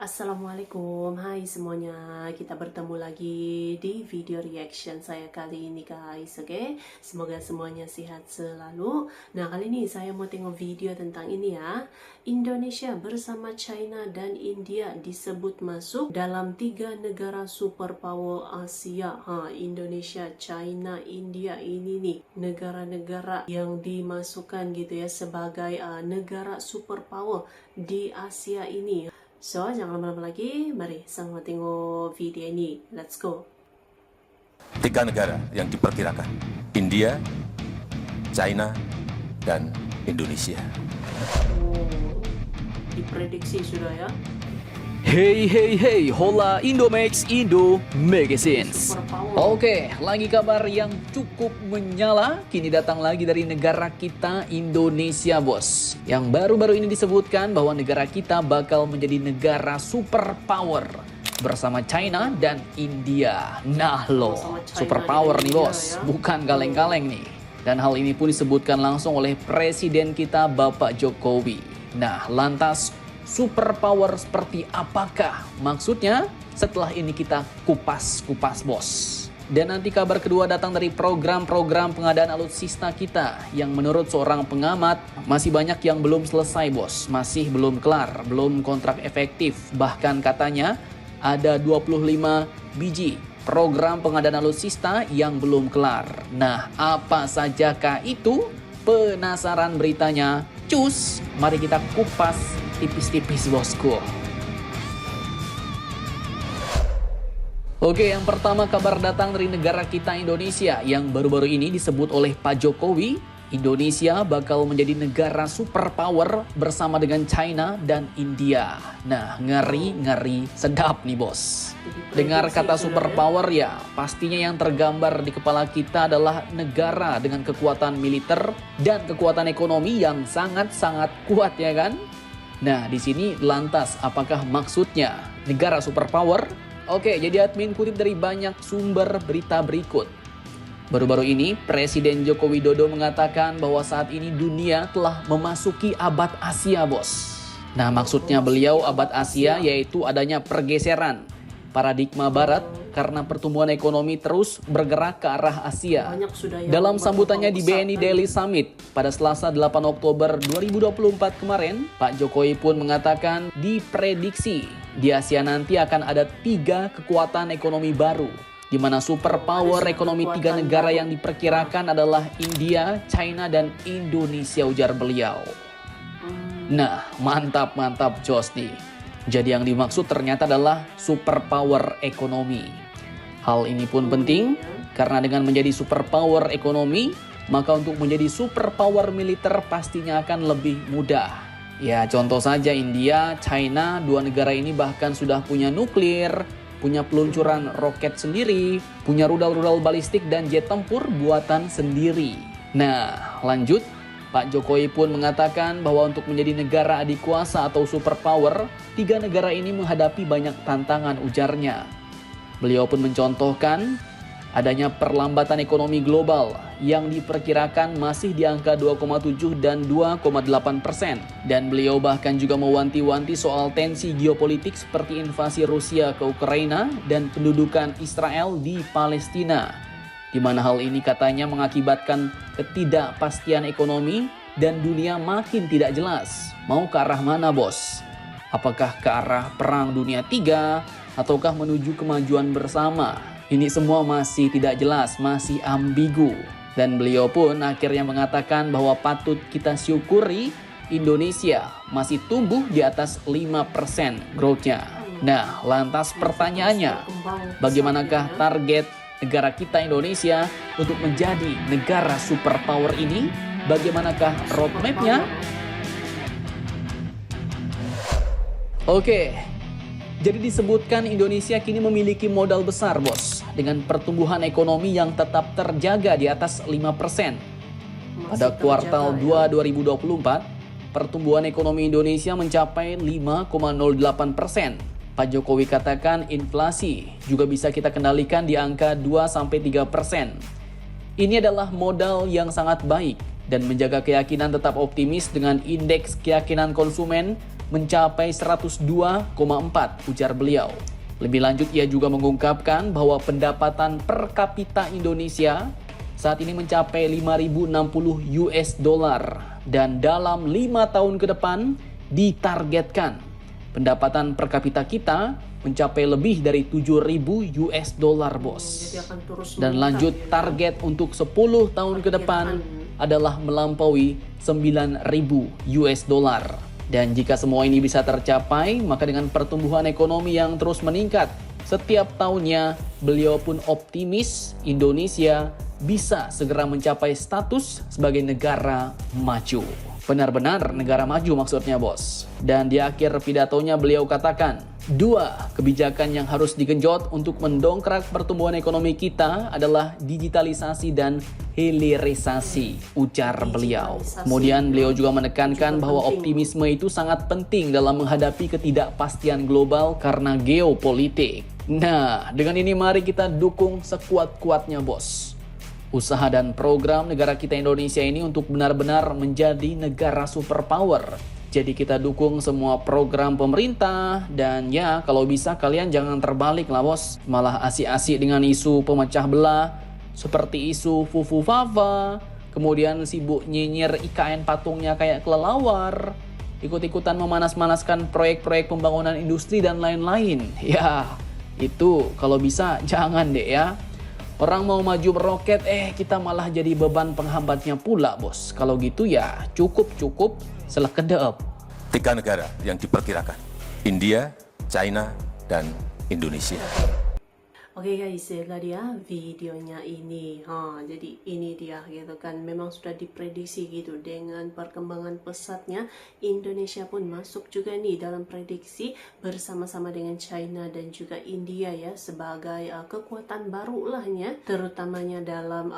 Assalamualaikum, hai semuanya. Kita bertemu lagi di video reaction saya kali ini guys, oke? Semoga semuanya sehat selalu. Nah, kali ini saya mau tengok video tentang ini ya. Indonesia bersama China dan India disebut masuk dalam 3 negara superpower Asia. Indonesia, China, India ini nih negara-negara yang dimasukkan gitu ya sebagai negara superpower di Asia ini. So, jangan lama-lama lagi, mari sama tengok video ini. Let's go. 3 negara yang diperkirakan, India, China, dan Indonesia. Diprediksi sudah ya. Hey, hola Indomax Indo Magazines. Superpower. Oke, lagi kabar yang cukup menyala. Kini datang lagi dari negara kita Indonesia, bos. Yang baru-baru ini disebutkan bahwa negara kita bakal menjadi negara superpower bersama China dan India. Nah loh, superpower nih bos, bukan kaleng-kaleng nih. Dan hal ini pun disebutkan langsung oleh Presiden kita Bapak Jokowi. Nah, lantas superpower seperti apakah maksudnya? Setelah ini kita kupas-kupas bos. Dan nanti kabar kedua datang dari program-program pengadaan alutsista kita yang menurut seorang pengamat masih banyak yang belum selesai bos. Masih belum kelar, belum kontrak efektif. Bahkan katanya ada 25 biji program pengadaan alutsista yang belum kelar. Nah, apa sajakah itu? Penasaran beritanya? Cus, mari kita kupas tipis-tipis bosku. Oke, yang pertama kabar datang dari negara kita Indonesia yang baru-baru ini disebut oleh Pak Jokowi. Indonesia bakal menjadi negara superpower bersama dengan China dan India. Nah, ngeri sedap nih bos. Dengar kata superpower ya, pastinya yang tergambar di kepala kita adalah negara dengan kekuatan militer dan kekuatan ekonomi yang sangat-sangat kuat ya kan? Nah, di sini lantas apakah maksudnya negara superpower? Oke, jadi admin kutip dari banyak sumber berita berikut. Baru-baru ini, Presiden Joko Widodo mengatakan bahwa saat ini dunia telah memasuki abad Asia, bos. Nah, maksudnya beliau abad Asia yaitu adanya pergeseran paradigma barat karena pertumbuhan ekonomi terus bergerak ke arah Asia. Dalam sambutannya di BNI Daily Summit pada Selasa 8 Oktober 2024 kemarin, Pak Jokowi pun mengatakan diprediksi di Asia nanti akan ada 3 kekuatan ekonomi baru, di mana superpower ekonomi 3 negara yang diperkirakan adalah India, China, dan Indonesia, ujar beliau. Nah, mantap Jos nih. Jadi yang dimaksud ternyata adalah superpower ekonomi. Hal ini pun penting karena dengan menjadi superpower ekonomi, maka untuk menjadi superpower militer pastinya akan lebih mudah. Ya, contoh saja India, China, 2 negara ini bahkan sudah punya nuklir, punya peluncuran roket sendiri, punya rudal-rudal balistik dan jet tempur buatan sendiri. Nah, lanjut, Pak Jokowi pun mengatakan bahwa untuk menjadi negara adikuasa atau superpower, 3 negara ini menghadapi banyak tantangan, ujarnya. Beliau pun mencontohkan adanya perlambatan ekonomi global yang diperkirakan masih di angka 2,7 dan 2,8%. Dan beliau bahkan juga mewanti-wanti soal tensi geopolitik seperti invasi Rusia ke Ukraina dan pendudukan Israel di Palestina, di mana hal ini katanya mengakibatkan ketidakpastian ekonomi dan dunia makin tidak jelas. Mau ke arah mana bos? Apakah ke arah perang dunia 3 ataukah menuju kemajuan bersama? Ini semua masih tidak jelas, masih ambigu. Dan beliau pun akhirnya mengatakan bahwa patut kita syukuri Indonesia masih tumbuh di atas 5% growth-nya. Nah, lantas pertanyaannya, bagaimanakah target negara kita Indonesia untuk menjadi negara superpower ini? Bagaimanakah roadmap-nya? Oke, jadi disebutkan Indonesia kini memiliki modal besar bos, dengan pertumbuhan ekonomi yang tetap terjaga di atas 5%. Pada kuartal 2 2024, pertumbuhan ekonomi Indonesia mencapai 5,08%. Pak Jokowi katakan inflasi juga bisa kita kendalikan di angka 2-3%. Ini adalah modal yang sangat baik dan menjaga keyakinan tetap optimis dengan indeks keyakinan konsumen mencapai 102,4, ujar beliau. Lebih lanjut, ia juga mengungkapkan bahwa pendapatan per kapita Indonesia saat ini mencapai 5.060 US dollar dan dalam 5 tahun ke depan ditargetkan pendapatan per kapita kita mencapai lebih dari 7.000 US dollar, bos. Jadi akan terus Dan meningkat, lanjut, ya. target untuk 10 tahun ke depan adalah melampaui 9.000 US dollar. Dan jika semua ini bisa tercapai, maka dengan pertumbuhan ekonomi yang terus meningkat setiap tahunnya, beliau pun optimis Indonesia bisa segera mencapai status sebagai negara maju. Benar-benar negara maju maksudnya, bos. Dan di akhir pidatonya beliau katakan, 2 kebijakan yang harus digenjot untuk mendongkrak pertumbuhan ekonomi kita adalah digitalisasi dan hilirisasi, ujar beliau. Kemudian beliau juga menekankan bahwa optimisme itu sangat penting dalam menghadapi ketidakpastian global karena geopolitik. Nah, dengan ini mari kita dukung sekuat-kuatnya, bos, usaha dan program negara kita Indonesia ini untuk benar-benar menjadi negara superpower. Jadi kita dukung semua program pemerintah dan ya kalau bisa kalian jangan terbalik lah, bos. Malah asik-asik dengan isu pemecah belah seperti isu Fufu Fafa, kemudian sibuk nyinyir IKN patungnya kayak kelelawar, ikut-ikutan memanas-manaskan proyek-proyek pembangunan industri dan lain-lain. Ya, itu kalau bisa jangan deh ya. Orang mau maju meroket, kita malah jadi beban penghambatnya pula, bos. Kalau gitu ya cukup selekedep. 3 negara yang diperkirakan, India, China, dan Indonesia. Oke guys, itulah dia videonya ini. Jadi ini dia gitu kan. Memang sudah diprediksi gitu dengan perkembangan pesatnya. Indonesia pun masuk juga nih dalam prediksi bersama-sama dengan China dan juga India ya sebagai kekuatan baru lahnya, terutamanya dalam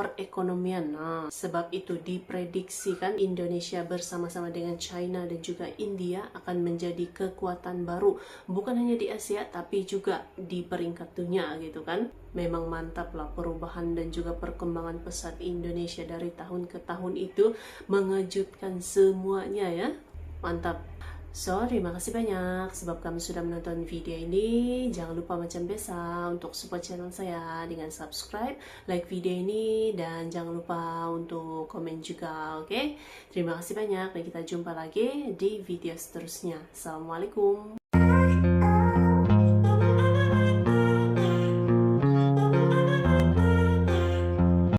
perekonomian. Sebab itu diprediksikan Indonesia bersama-sama dengan China dan juga India akan menjadi kekuatan baru. Bukan hanya di Asia tapi juga di peringkat dunia gitu kan. Memang mantap lah perubahan dan juga perkembangan pesat Indonesia dari tahun ke tahun itu mengejutkan semuanya ya. Mantap. So, terima kasih banyak sebab kamu sudah menonton video ini. Jangan lupa macam biasa untuk support channel saya dengan subscribe, like video ini, dan jangan lupa untuk komen juga, oke? Terima kasih banyak dan kita jumpa lagi di video seterusnya. Assalamualaikum.